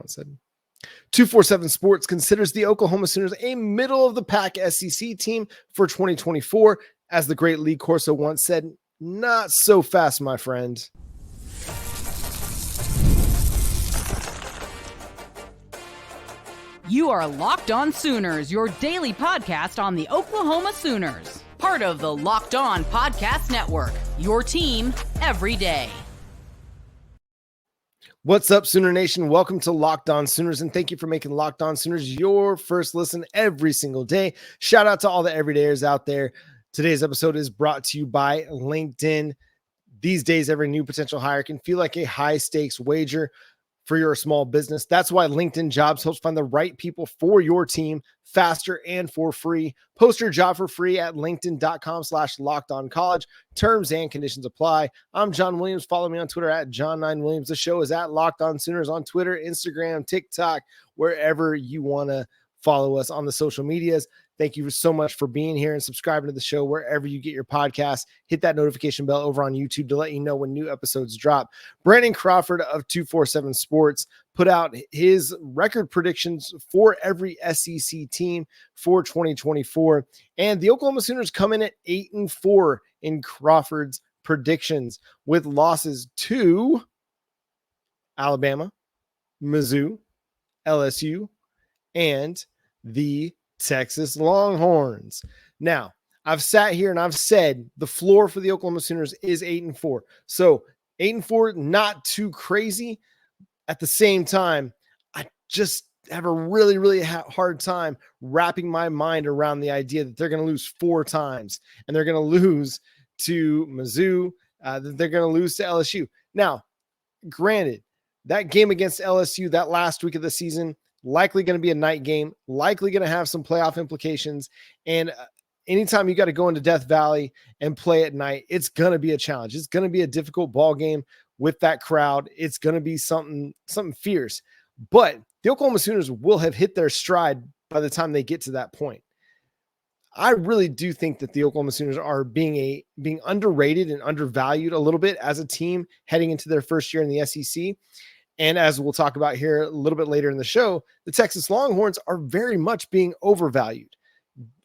once said. 247 Sports considers the Oklahoma Sooners a middle-of-the-pack SEC team for 2024. As the great Lee Corso once said, not so fast, my friend. You are Locked On Sooners, your daily podcast on the Oklahoma Sooners. Part of the Locked On Podcast Network, your team every day. What's up, Sooner Nation? Welcome to Locked On Sooners, and thank you for making Locked On Sooners your first listen every single day. Shout out to all the everydayers out there. Today's episode is brought to you by LinkedIn. These days, every new potential hire can feel like a high-stakes wager for your small business. That's why LinkedIn Jobs helps find the right people for your team faster and for free. Post your job for free at linkedin.com/lockedoncollege. Terms and conditions apply. I'm John Williams. Follow me on Twitter at John9Williams. The show is at Locked On Sooners on Twitter, Instagram, TikTok, wherever you want to follow us on the social medias. Thank you so much for being here and subscribing to the show wherever you get your podcasts. Hit that notification bell over on YouTube to let you know when new episodes drop. Brandon Crawford of 247 Sports put out his record predictions for every SEC team for 2024. And the Oklahoma Sooners come in at 8-4 in Crawford's predictions with losses to Alabama, Mizzou, LSU, and the Texas Longhorns. Now, I've sat here and I've said the floor for the Oklahoma Sooners is 8-4. So 8-4, not too crazy. At the same time, I just have a really hard time wrapping my mind around the idea that they're going to lose 4 times and they're going to lose to Mizzou, that they're going to lose to LSU. Now, granted, that game against LSU, that last week of the season, likely going to be a night game, likely going to have some playoff implications. And anytime you got to go into Death Valley and play at night, it's going to be a challenge. It's going to be a difficult ball game with that crowd. It's going to be something fierce. But the Oklahoma Sooners will have hit their stride by the time they get to that point. I really do think that the Oklahoma Sooners are being underrated and undervalued a little bit as a team heading into their first year in the SEC. And as we'll talk about here a little bit later in the show, the Texas Longhorns are very much being overvalued.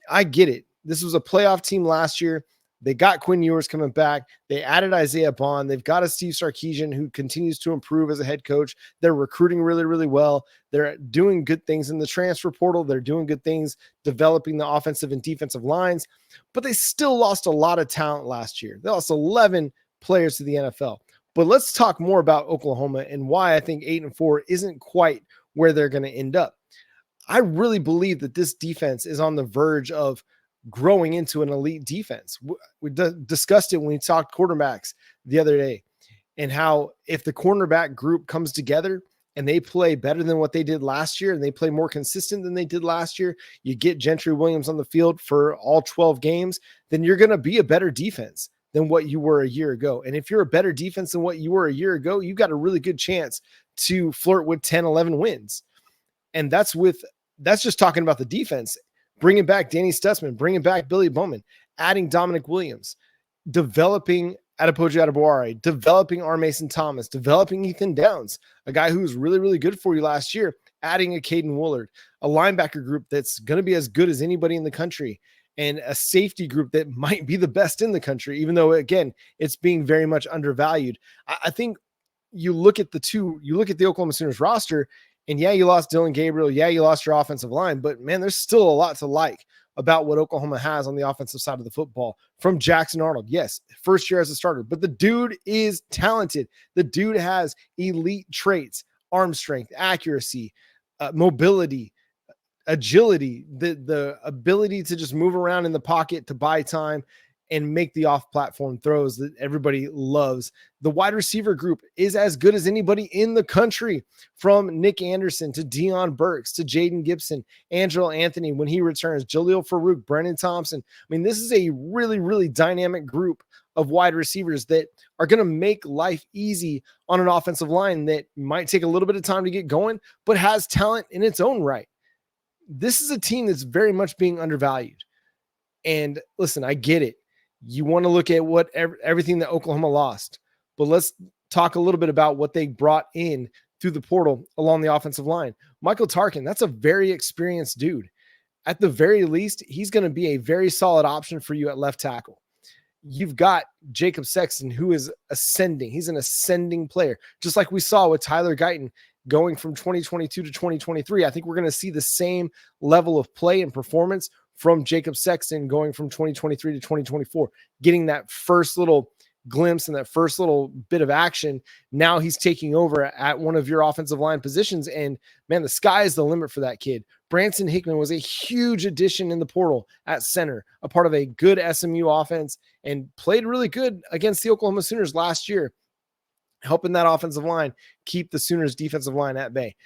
I get it. This was a playoff team last year. They got Quinn Ewers coming back. They added Isaiah Bond. They've got a Steve Sarkisian who continues to improve as a head coach. They're recruiting really well. They're doing good things in the transfer portal. They're doing good things developing the offensive and defensive lines, but they still lost a lot of talent last year. They lost 11 players to the NFL. But let's talk more about Oklahoma and why I think 8-4 isn't quite where they're going to end up. I really believe that this defense is on the verge of growing into an elite defense. We discussed it when we talked quarterbacks the other day, and how if the cornerback group comes together and they play better than what they did last year and they play more consistent than they did last year, you get Gentry Williams on the field for all 12 games, then you're going to be a better defense than what you were a year ago. And if you're a better defense than what you were a year ago, you've got a really good chance to flirt with 10, 11 wins. And that's just talking about the defense, bringing back Danny Stutzman, bringing back Billy Bowman, adding Dominic Williams, developing Adepoju Adebawore, developing R. Mason Thomas, developing Ethan Downs, a guy who was really good for you last year, adding a Caden Woolard, a linebacker group that's going to be as good as anybody in the country, and a safety group that might be the best in the country, even though, again, it's being very much undervalued. I think you look at the Oklahoma Sooners roster, and yeah, you lost Dylan Gabriel. Yeah, you lost your offensive line, but man, there's still a lot to like about what Oklahoma has on the offensive side of the football. From Jackson Arnold, yes, first year as a starter, but the dude is talented. The dude has elite traits, arm strength, accuracy, mobility, agility, the ability to just move around in the pocket to buy time and make the off-platform throws that everybody loves. The wide receiver group is as good as anybody in the country, from Nick Anderson to Deion Burks to Jaden Gibson, Angelo Anthony when he returns, Jaleel Farouk, Brennan Thompson. I mean, this is a really dynamic group of wide receivers that are going to make life easy on an offensive line that might take a little bit of time to get going, but has talent in its own right. This is a team that's very much being undervalued. And listen, I get it. You want to look at everything that Oklahoma lost, but let's talk a little bit about what they brought in through the portal along the offensive line. Michael Tarkin, that's a very experienced dude. At the very least, he's going to be a very solid option for you at left tackle. You've got Jacob Sexton, who is ascending. He's an ascending player, just like we saw with Tyler Guyton going from 2022 to 2023. I think we're going to see the same level of play and performance from Jacob Sexton going from 2023 to 2024, getting that first little glimpse and that first little bit of action. Now he's taking over at one of your offensive line positions. And man, the sky is the limit for that kid. Branson Hickman was a huge addition in the portal at center, a part of a good SMU offense, and played really good against the Oklahoma Sooners last year, helping that offensive line keep the Sooners defensive line at bay.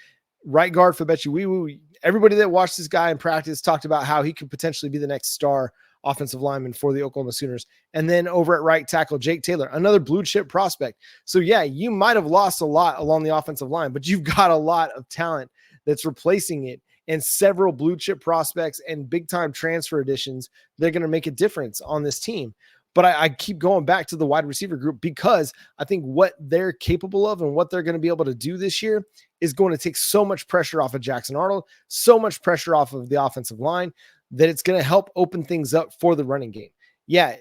Right guard for Betchy Wee. Everybody that watched this guy in practice talked about how he could potentially be the next star offensive lineman for the Oklahoma Sooners. And then over at right tackle, Jake Taylor, another blue chip prospect. So yeah, you might have lost a lot along the offensive line, but you've got a lot of talent that's replacing it, and several blue chip prospects and big time transfer additions. They're going to make a difference on this team. But I keep going back to the wide receiver group, because I think what they're capable of and what they're going to be able to do this year is going to take so much pressure off of Jackson Arnold, so much pressure off of the offensive line, that it's going to help open things up for the running game. Yeah,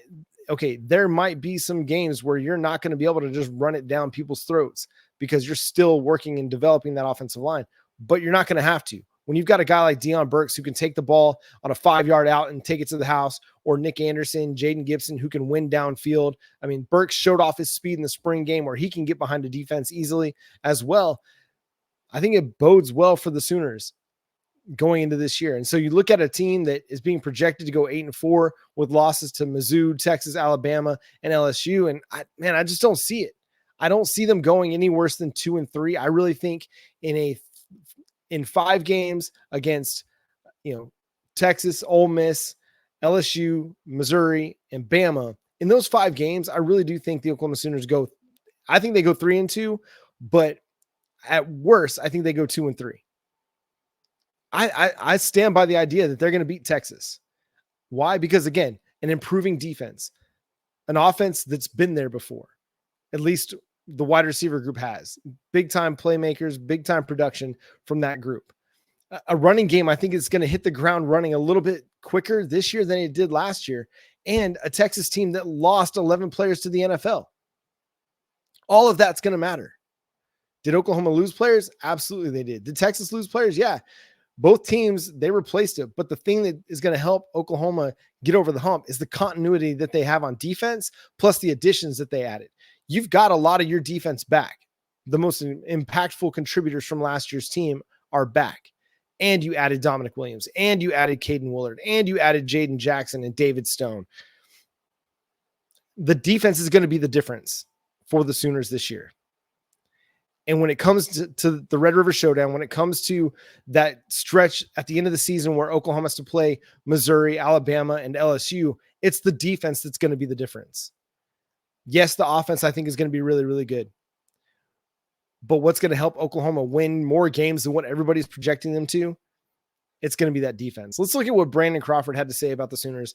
okay, there might be some games where you're not going to be able to just run it down people's throats because you're still working and developing that offensive line, but you're not going to have to. When you've got a guy like Deion Burks who can take the ball on a 5-yard out and take it to the house, or Nick Anderson, Jaden Gibson, who can win downfield. I mean, Burks showed off his speed in the spring game where he can get behind a defense easily as well. I think it bodes well for the Sooners going into this year. And so you look at a team that is being projected to go 8-4 with losses to Mizzou, Texas, Alabama, and LSU. And I just don't see it. I don't see them going any worse than 2-3. I really think in 5 games against, Texas, Ole Miss, LSU, Missouri, and Bama, in those 5 games, I really do think the Oklahoma Sooners I think they go 3-2, but at worst, I think they go 2-3. I stand by the idea that they're going to beat Texas. Why? Because again, an improving defense, an offense that's been there before, at least the wide receiver group has. Big time playmakers, big time production from that group. A running game, I think, is going to hit the ground running a little bit quicker this year than it did last year. And a Texas team that lost 11 players to the NFL. All of that's going to matter. Did Oklahoma lose players? Absolutely they did. Did Texas lose players? Yeah. Both teams, they replaced it. But the thing that is going to help Oklahoma get over the hump is the continuity that they have on defense, plus the additions that they added. You've got a lot of your defense back. The most impactful contributors from last year's team are back. And you added Dominic Williams, and you added Caden Willard, and you added Jaden Jackson and David Stone. The defense is going to be the difference for the Sooners this year. And when it comes to the Red River Showdown, when it comes to that stretch at the end of the season where Oklahoma has to play Missouri, Alabama, and LSU, it's the defense that's going to be the difference. Yes, the offense, I think, is going to be really, really good. But what's going to help Oklahoma win more games than what everybody's projecting them to? It's going to be that defense. Let's look at what Brandon Crawford had to say about the Sooners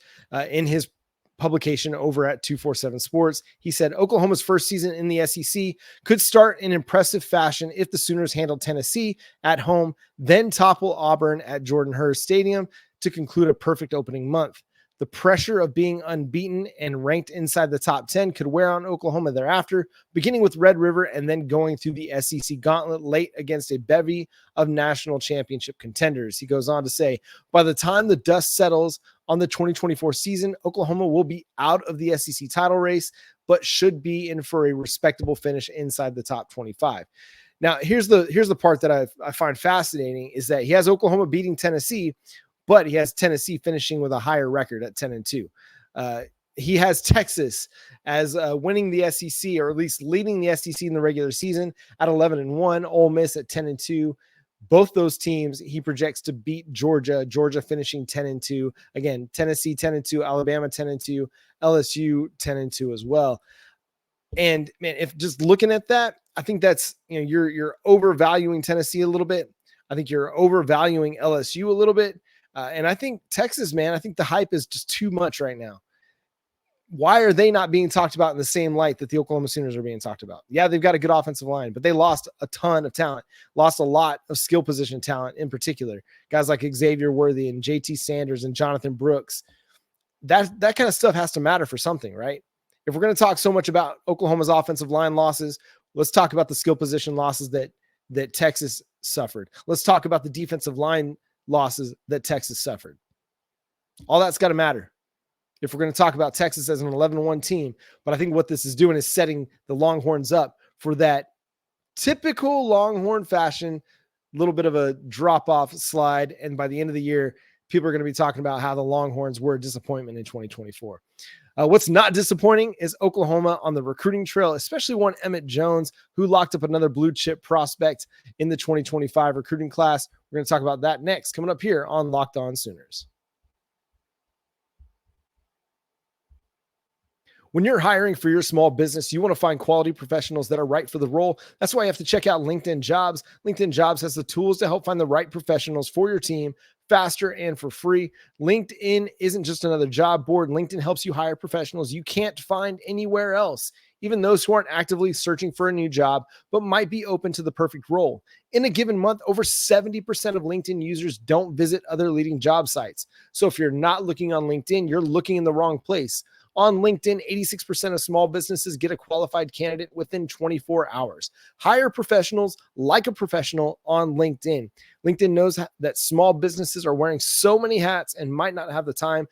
in his publication over at 247Sports. He said, Oklahoma's first season in the SEC could start in impressive fashion if the Sooners handle Tennessee at home, then topple Auburn at Jordan-Hare Stadium to conclude a perfect opening month. The pressure of being unbeaten and ranked inside the top 10 could wear on Oklahoma thereafter, beginning with Red River and then going through the SEC gauntlet late against a bevy of national championship contenders. He goes on to say, by the time the dust settles on the 2024 season, Oklahoma will be out of the SEC title race, but should be in for a respectable finish inside the top 25. Now, here's the part that I find fascinating is that he has Oklahoma beating Tennessee, but he has Tennessee finishing with a higher record at 10-2. He has Texas as winning the SEC, or at least leading the SEC in the regular season at 11-1, Ole Miss at 10-2. Both those teams he projects to beat Georgia finishing 10-2. Again, Tennessee 10-2, Alabama 10-2, LSU 10-2 as well. And man, if just looking at that, I think that's, you're overvaluing Tennessee a little bit. I think you're overvaluing LSU a little bit. And I think Texas, man, I think the hype is just too much right now. why are they not being talked about in the same light that the Oklahoma Sooners are being talked about? Yeah, they've got a good offensive line, but they lost a ton of talent, lost a lot of skill position talent in particular. Guys like Xavier Worthy and JT Sanders and Jonathan Brooks. That kind of stuff has to matter for something, right? If we're going to talk so much about Oklahoma's offensive line losses, let's talk about the skill position losses that Texas suffered. Let's talk about the defensive line losses that Texas suffered. All that's got to matter if we're going to talk about Texas as an 11-1 team. But I think what this is doing is setting the Longhorns up for that typical Longhorn fashion, a little bit of a drop-off slide. And by the end of the year, people are going to be talking about how the Longhorns were a disappointment in 2024. What's not disappointing is Oklahoma on the recruiting trail, especially one Emmett Jones, who locked up another blue chip prospect in the 2025 recruiting class. We're going to talk about that next, coming up here on Locked On Sooners. When you're hiring for your small business, you want to find quality professionals that are right for the role. That's why you have to check out LinkedIn Jobs. LinkedIn Jobs has the tools to help find the right professionals for your team faster and for free. LinkedIn isn't just another job board. LinkedIn helps you hire professionals you can't find anywhere else, even those who aren't actively searching for a new job, but might be open to the perfect role. In a given month, over 70% of LinkedIn users don't visit other leading job sites. So if you're not looking on LinkedIn, you're looking in the wrong place. On LinkedIn, 86% of small businesses get a qualified candidate within 24 hours. Hire professionals like a professional on LinkedIn. LinkedIn knows that small businesses are wearing so many hats and might not have the time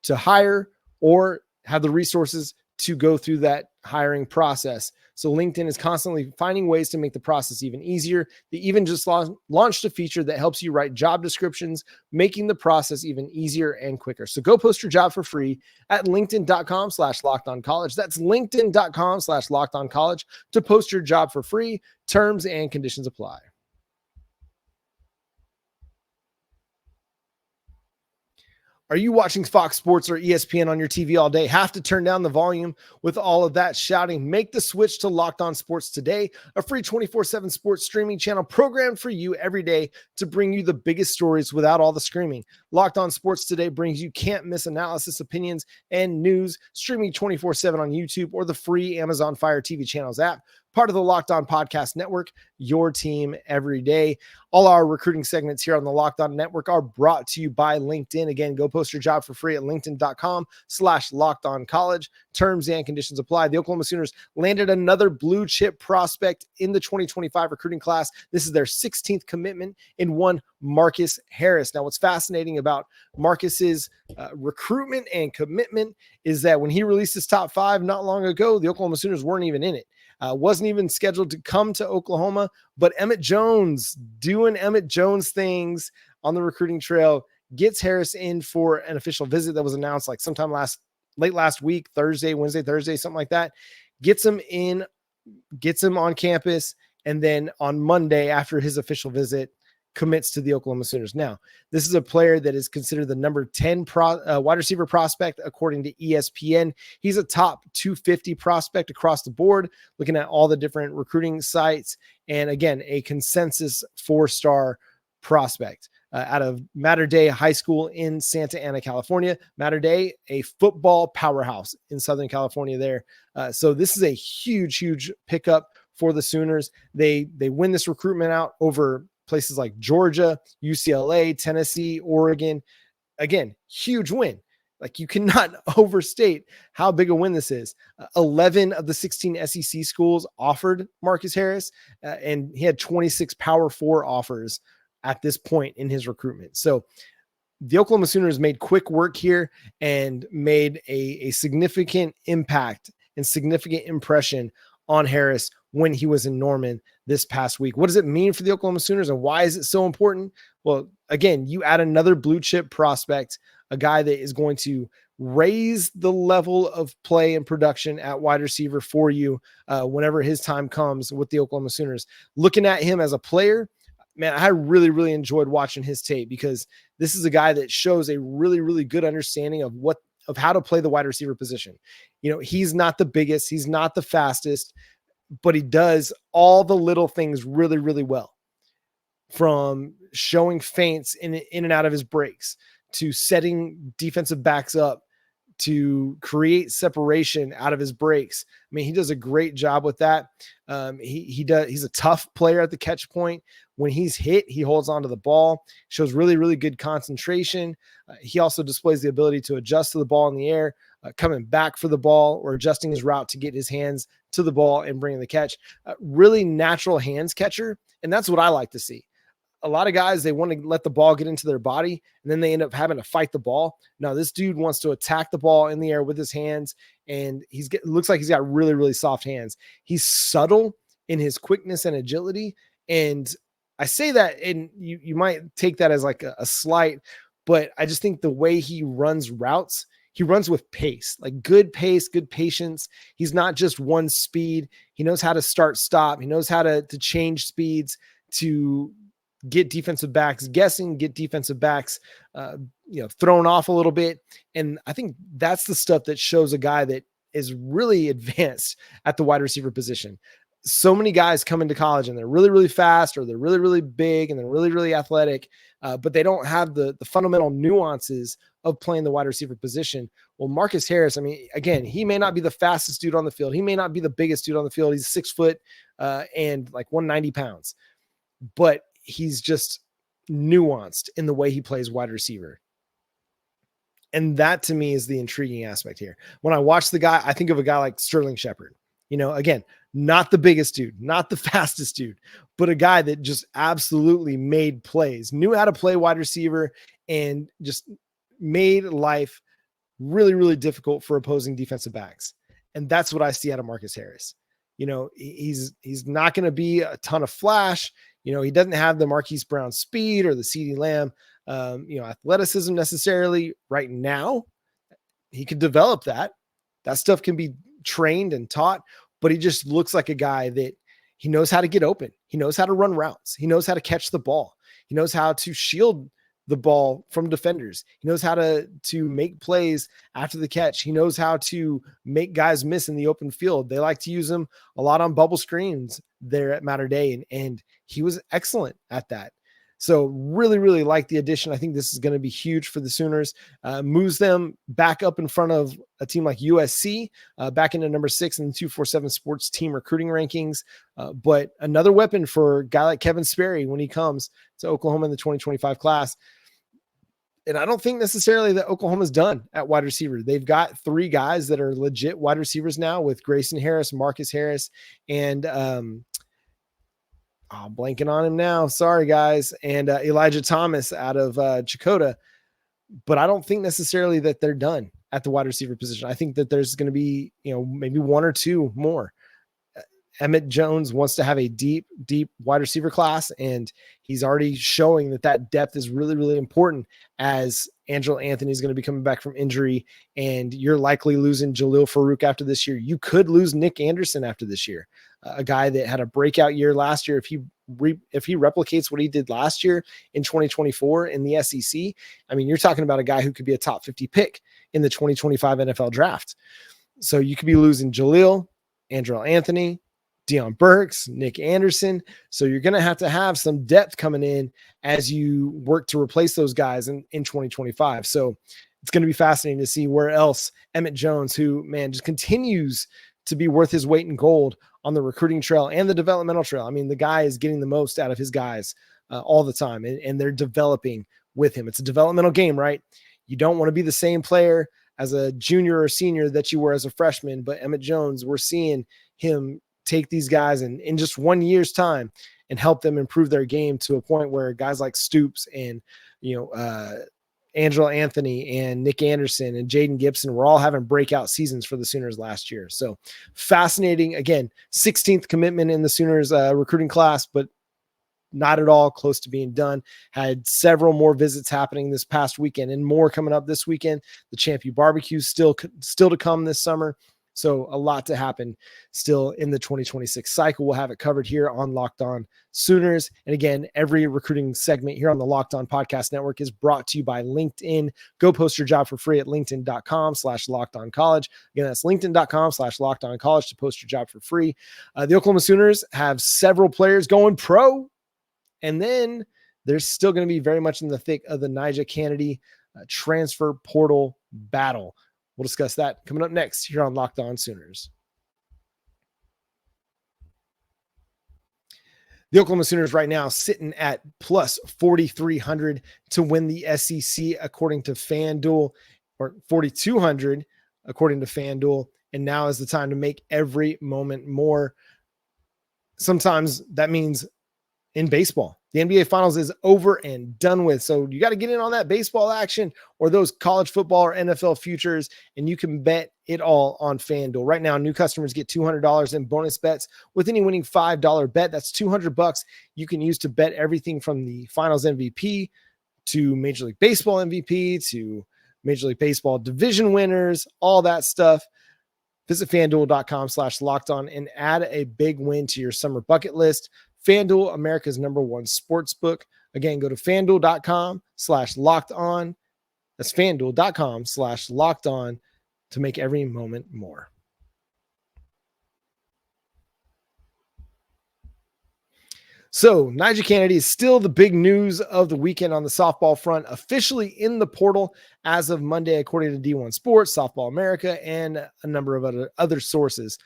to hire or have the resources to go through that hiring process. So LinkedIn is constantly finding ways to make the process even easier. They even just launched a feature that helps you write job descriptions, making the process even easier and quicker. So go post your job for free at linkedin.com/lockedoncollege. That's linkedin.com/lockedoncollege to post your job for free. Terms and conditions apply. Are you watching Fox Sports or ESPN on your TV all day? Have to turn down the volume with all of that shouting? Make the switch to Locked On Sports today, a free 247 Sports streaming channel programmed for you every day to bring you the biggest stories without all the screaming. Locked On Sports today brings you can't miss analysis, opinions, and news, streaming 24/7 on YouTube or the free Amazon Fire TV channels app. Part of the Locked On Podcast Network, your team every day. All our recruiting segments here on the Locked On Network are brought to you by LinkedIn. Again, go post your job for free at linkedin.com/lockedoncollege. Terms and conditions apply. The Oklahoma Sooners landed another blue chip prospect in the 2025 recruiting class. This is their 16th commitment in one Marcus Harris. Now, what's fascinating about Marcus's recruitment and commitment is that when he released his top five not long ago, the Oklahoma Sooners weren't even in it. Wasn't even scheduled to come to Oklahoma, but Emmett Jones doing Emmett Jones things on the recruiting trail gets Harris in for an official visit that was announced like sometime late last week, Wednesday, Thursday, something like that. Gets him on campus, and then on Monday after his official visit, commits to the Oklahoma Sooners. Now, this is a player that is considered the number 10 wide receiver prospect, according to ESPN. He's a top 250 prospect across the board, looking at all the different recruiting sites. And again, a consensus 4-star prospect out of Mater Dei High School in Santa Ana, California. Mater Dei, a football powerhouse in Southern California there. So this is a huge pickup for the Sooners. They win this recruitment out over places like Georgia, UCLA, Tennessee, Oregon. Again, huge win. Like, you cannot overstate how big a win this is. 11 of the 16 SEC schools offered Marcus Harris, and he had 26 Power 4 offers at this point in his recruitment. So the Oklahoma Sooners made quick work here and made a significant impact and significant impression on Harris when he was in Norman this past week. What does it mean for the Oklahoma Sooners, and why is it so important? Well, again, you add another blue chip prospect, a guy that is going to raise the level of play and production at wide receiver for you whenever his time comes with the Oklahoma Sooners. Looking at him as a player, man, I really enjoyed watching his tape, because this is a guy that shows a really good understanding of how to play the wide receiver position. You know, he's not the biggest, he's not the fastest, but he does all the little things really well, from showing feints in and out of his breaks to setting defensive backs up to create separation out of his breaks. I mean, he does a great job with that. He's a tough player at the catch point. When he's hit, he holds onto the ball, shows really, really good concentration. He also displays the ability to adjust to the ball in the air, coming back for the ball or adjusting his route to get his hands to the ball and bringing the catch. Really natural hands catcher. And that's what I like to see. A lot of guys, they want to let the ball get into their body and then they end up having to fight the ball. Now, this dude wants to attack the ball in the air with his hands, and looks like he's got really, really soft hands. He's subtle in his quickness and agility. And I say that, and you might take that as like a slight, but I just think the way he runs routes, he runs with pace, like good pace, good patience. He's not just one speed. He knows how to start, stop. He knows how to change speeds to get defensive backs guessing, get defensive backs, thrown off a little bit. And I think that's the stuff that shows a guy that is really advanced at the wide receiver position. So many guys come into college and they're really, really fast, or they're really, really big, and they're really, really athletic, but they don't have the fundamental nuances of playing the wide receiver position. Well, Marcus Harris, I mean, again, he may not be the fastest dude on the field. He may not be the biggest dude on the field. He's 6 foot and like 190 pounds, but he's just nuanced in the way he plays wide receiver. And that to me is the intriguing aspect here. When I watch the guy, I think of a guy like Sterling Shepard. Again, not the biggest dude, not the fastest dude, but a guy that just absolutely made plays, knew how to play wide receiver, and just made life really, really difficult for opposing defensive backs. And that's what I see out of Marcus Harris. He's not going to be a ton of flash. He doesn't have the Marquise Brown speed or the CeeDee Lamb, athleticism necessarily right now. He could develop that. That stuff can be trained and taught, but he just looks like a guy that he knows how to get open. He knows how to run routes. He knows how to catch the ball. He knows how to shield the ball from defenders. He knows how to make plays after the catch. He knows how to make guys miss in the open field. They like to use him a lot on bubble screens there at Mater Dei, and he was excellent at that. So really, really like the addition. I think this is going to be huge for the Sooners. Moves them back up in front of a team like USC, back into number 6 in the 247 Sports team recruiting rankings. But another weapon for a guy like Kevin Sperry when he comes to Oklahoma in the 2025 class. And I don't think necessarily that Oklahoma's done at wide receiver. They've got 3 guys that are legit wide receivers now, with Grayson Harris, Marcus Harris, and I'm blanking on him now. Sorry, guys. And Elijah Thomas out of Chakota. But I don't think necessarily that they're done at the wide receiver position. I think that there's going to be, maybe 1 or 2 more. Emmett Jones wants to have a deep wide receiver class, and he's already showing that depth is really, really important, as Angelo Anthony is going to be coming back from injury, and you're likely losing Jalil Farouk after this year. You could lose Nick Anderson after this year, a guy that had a breakout year last year. If he replicates what he did last year in 2024 in the SEC, I mean, you're talking about a guy who could be a top 50 pick in the 2025 NFL draft. So you could be losing Jalil, Angelo Anthony, Deion Burks, Nick Anderson. So you're going to have some depth coming in as you work to replace those guys in 2025. So it's going to be fascinating to see where else Emmett Jones, who, man, just continues to be worth his weight in gold on the recruiting trail and the developmental trail. I mean, the guy is getting the most out of his guys all the time, and they're developing with him. It's a developmental game, right? You don't want to be the same player as a junior or senior that you were as a freshman, but Emmett Jones, we're seeing him take these guys and in just 1 year's time and help them improve their game to a point where guys like Stoops and, Angelo Anthony and Nick Anderson and Jaden Gibson were all having breakout seasons for the Sooners last year. So fascinating. Again, 16th commitment in the Sooners recruiting class, but not at all close to being done. Had several more visits happening this past weekend and more coming up this weekend. The Champion Barbecue still to come this summer. So a lot to happen still in the 2026 cycle. We'll have it covered here on Locked On Sooners. And again, every recruiting segment here on the Locked On Podcast Network is brought to you by LinkedIn. Go post your job for free at linkedin.com/lockedoncollege. Again, that's linkedin.com/lockedoncollege to post your job for free. The Oklahoma Sooners have several players going pro. And then they're still going to be very much in the thick of the NiJaree Canady transfer portal battle. We'll discuss that coming up next here on Locked On Sooners. The Oklahoma Sooners right now sitting at plus 4,300 to win the SEC according to FanDuel, or 4,200 according to FanDuel. And now is the time to make every moment more. Sometimes that means in baseball, the NBA Finals is over and done with. So you got to get in on that baseball action or those college football or NFL futures, and you can bet it all on FanDuel. Right now, new customers get $200 in bonus bets with any winning $5 bet. That's $200 you can use to bet everything from the Finals MVP to Major League Baseball MVP to Major League Baseball division winners, all that stuff. Visit FanDuel.com/lockedon and add a big win to your summer bucket list. FanDuel, America's #1 sports book. Again, go to FanDuel.com/lockedon. That's FanDuel.com/lockedon to make every moment more. So NiJaree Canady is still the big news of the weekend on the softball front, officially in the portal as of Monday, according to D1 Sports, Softball America, and a number of other sources.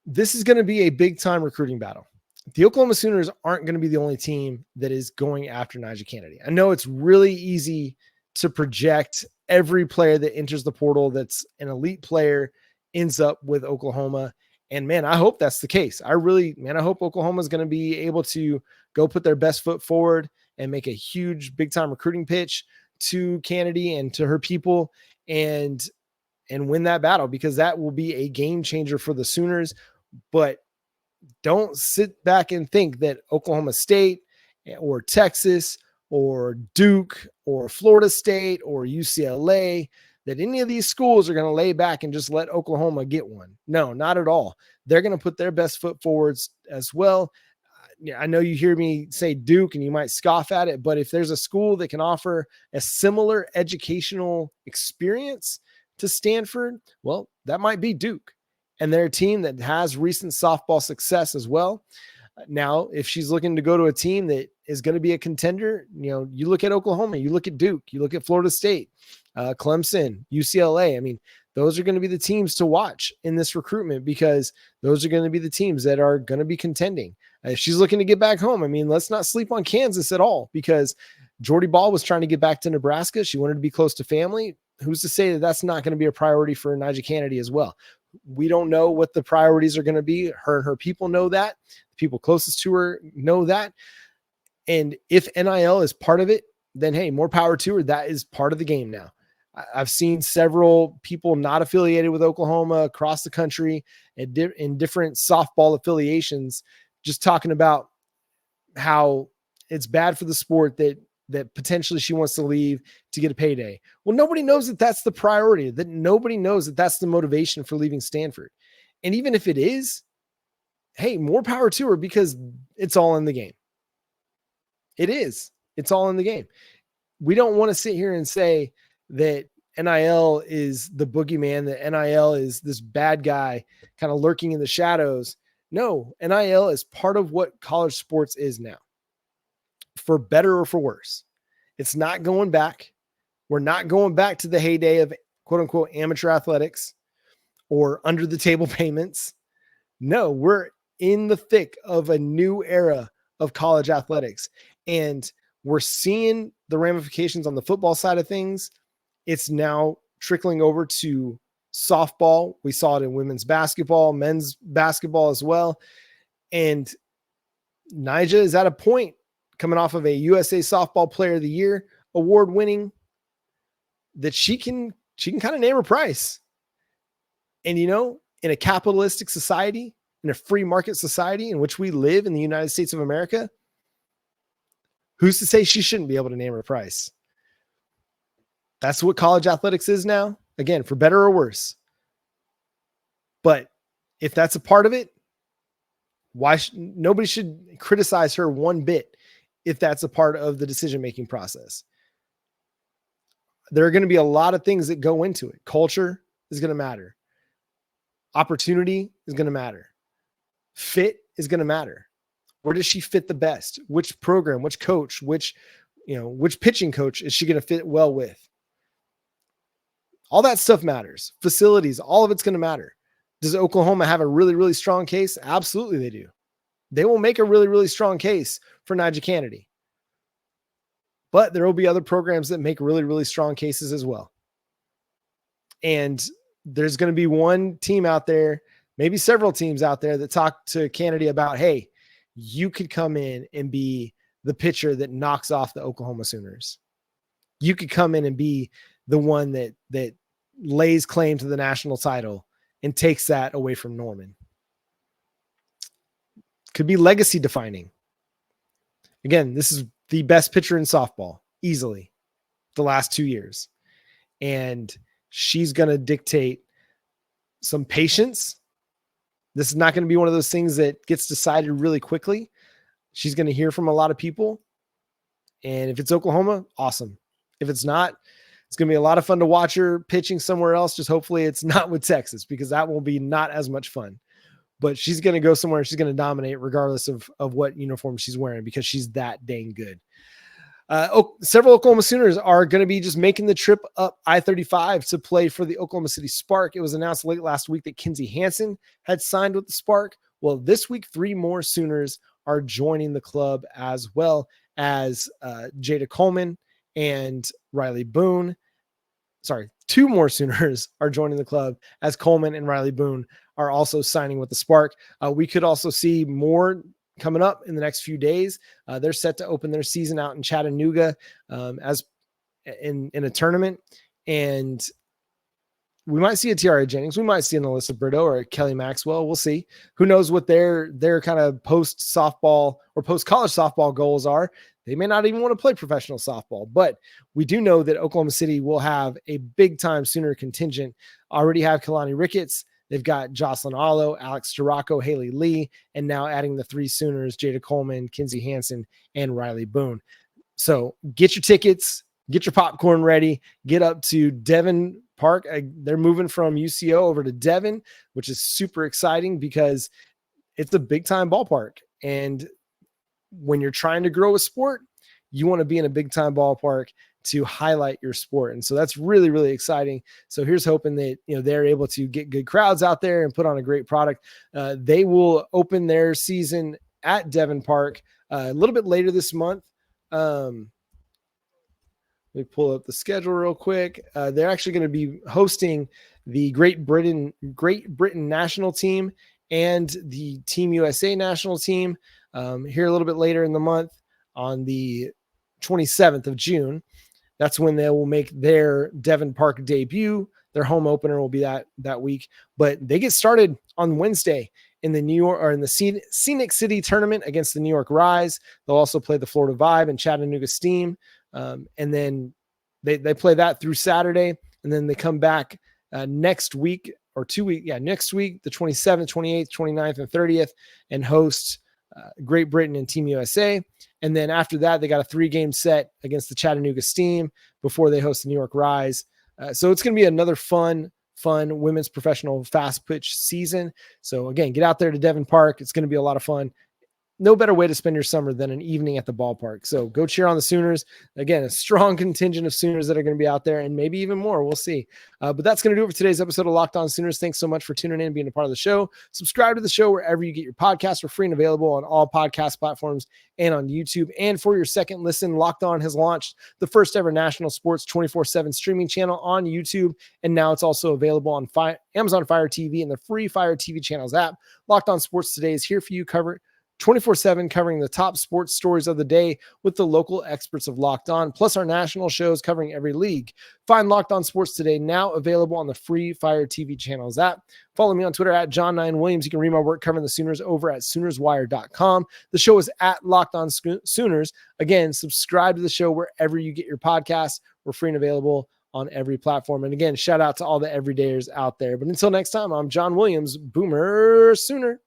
This is going to be a big-time recruiting battle. The Oklahoma Sooners aren't going to be the only team that is going after NiJaree Canady. I know it's really easy to project every player that enters the portal that's an elite player ends up with Oklahoma. And man, I hope that's the case. I hope Oklahoma is going to be able to go put their best foot forward and make a huge big-time recruiting pitch to Canady and to her people and win that battle, because that will be a game changer for the Sooners. But don't sit back and think that Oklahoma State or Texas or Duke or Florida State or UCLA, that any of these schools are going to lay back and just let Oklahoma get one. No, not at all. They're going to put their best foot forwards as well. I know you hear me say Duke and you might scoff at it, but if there's a school that can offer a similar educational experience to Stanford, well, that might be Duke. And they're a team that has recent softball success as well. Now, if she's looking to go to a team that is going to be a contender, you look at Oklahoma, you look at Duke, you look at Florida State, Clemson, UCLA. I mean, those are going to be the teams to watch in this recruitment, because those are going to be the teams that are going to be contending. If she's looking to get back home, I mean, let's not sleep on Kansas at all, because Jordy Ball was trying to get back to Nebraska. She wanted to be close to family. Who's to say that that's not going to be a priority for NiJaree Canady as well? We don't know what the priorities are going to be. Her and her people know that. The people closest to her know that. And if NIL is part of it, then hey, more power to her. That is part of the game now. I've seen several people not affiliated with Oklahoma across the country in different softball affiliations just talking about how it's bad for the sport that potentially she wants to leave to get a payday. Well, nobody knows that that's the priority, that nobody knows that that's the motivation for leaving Stanford. And even if it is, hey, more power to her, because it's all in the game. It is. It's all in the game. We don't want to sit here and say that NIL is the boogeyman, that NIL is this bad guy kind of lurking in the shadows. No, NIL is part of what college sports is now, for better or for worse. It's not going back. We're not going back to the heyday of quote unquote amateur athletics or under the table payments. No, we're in the thick of a new era of college athletics, and we're seeing the ramifications on the football side of things. It's now trickling over to softball. We saw it in women's basketball, men's basketball as well. And NiJaree is at a point, coming off of a USA Softball Player of the Year award winning, that she can kind of name her price. And in a capitalistic society, in a free market society in which we live in the United States of America, who's to say she shouldn't be able to name her price? That's what college athletics is now. Again, for better or worse. But if that's a part of it, nobody should criticize her one bit if that's a part of the decision-making process. There are going to be a lot of things that go into it. Culture is going to matter. Opportunity is going to matter. Fit is going to matter. Where does she fit the best? Which program, which coach, which pitching coach is she going to fit well with? All that stuff matters. Facilities, all of it's going to matter. Does Oklahoma have a really, really strong case? Absolutely they do. They will make a really, really strong case for NiJaree Canady. But there will be other programs that make really, really strong cases as well. And there's going to be one team out there, maybe several teams out there that talk to Canady about, hey, you could come in and be the pitcher that knocks off the Oklahoma Sooners. You could come in and be the one that lays claim to the national title and takes that away from Norman. Could be legacy defining. Again, this is the best pitcher in softball, easily, the last 2 years. And she's going to dictate some patience. This is not going to be one of those things that gets decided really quickly. She's going to hear from a lot of people. And if it's Oklahoma, awesome. If it's not, it's going to be a lot of fun to watch her pitching somewhere else. Just hopefully it's not with Texas, because that will be not as much fun. But she's going to go somewhere and she's going to dominate regardless of what uniform she's wearing, because she's that dang good. Several Oklahoma Sooners are going to be just making the trip up I-35 to play for the Oklahoma City Spark. It was announced late last week that Kinsey Hansen had signed with the Spark. Well, this week, 3 more Sooners are joining the club, as well as Jada Coleman and Riley Boone. Sorry, 2 more Sooners are joining the club, as Coleman and Riley Boone are also signing with the Spark. We could also see more coming up in the next few days. They're set to open their season out in Chattanooga as in a tournament. And we might see a Tiara Jennings. We might see an Alyssa Brito or a Kelly Maxwell. We'll see. Who knows what their kind of post softball or post college softball goals are. They may not even want to play professional softball, but we do know that Oklahoma City will have a big time Sooner contingent. Already have Kalani Ricketts. They've got Jocelyn Allo, Alex Duraco, Haley Lee, and now adding the 3 Sooners, Jada Coleman, Kinsey Hansen, and Riley Boone. So get your tickets, get your popcorn ready, get up to Devon Park. They're moving from UCO over to Devon, which is super exciting because it's a big time ballpark. And when you're trying to grow a sport, you want to be in a big time ballpark to highlight your sport. And so that's really, really exciting. So here's hoping that, they're able to get good crowds out there and put on a great product. They will open their season at Devon Park a little bit later this month. Let me pull up the schedule real quick. They're actually going to be hosting the Great Britain national team and the Team USA national team here a little bit later in the month on the 27th of June. That's when they will make their Devon Park debut. Their home opener will be that week, but they get started on Wednesday in the Scenic City tournament against the New York Rise. They'll also play the Florida Vibe and Chattanooga Steam. And then they play that through Saturday. And then they come back next week or 2 weeks. Yeah. Next week, the 27th, 28th, 29th, and 30th, and host Great Britain and Team USA. And then after that, they got a 3-game set against the Chattanooga Steam before they host the New York Rise. So it's going to be another fun women's professional fast pitch season. So again, get out there to Devon Park. It's going to be a lot of fun. No better way to spend your summer than an evening at the ballpark. So go cheer on the Sooners. Again, a strong contingent of Sooners that are going to be out there, and maybe even more. We'll see. But that's going to do it for today's episode of Locked On Sooners. Thanks so much for tuning in and being a part of the show. Subscribe to the show wherever you get your podcasts. We're free and available on all podcast platforms and on YouTube. And for your second listen, Locked On has launched the first ever national sports 24/7 streaming channel on YouTube. And now it's also available on Amazon Fire TV and the free Fire TV channels app. Locked On Sports Today is here for you, 24/7, covering the top sports stories of the day with the local experts of Locked On, plus our national shows covering every league. Find Locked On Sports Today now available on the free Fire TV channels app. Follow me on Twitter at John9Williams. You can read my work covering the Sooners over at SoonersWire.com. The show is at Locked On Sooners. Again, subscribe to the show wherever you get your podcasts. We're free and available on every platform. And again, shout out to all the everydayers out there. But until next time, I'm John Williams, Boomer Sooner.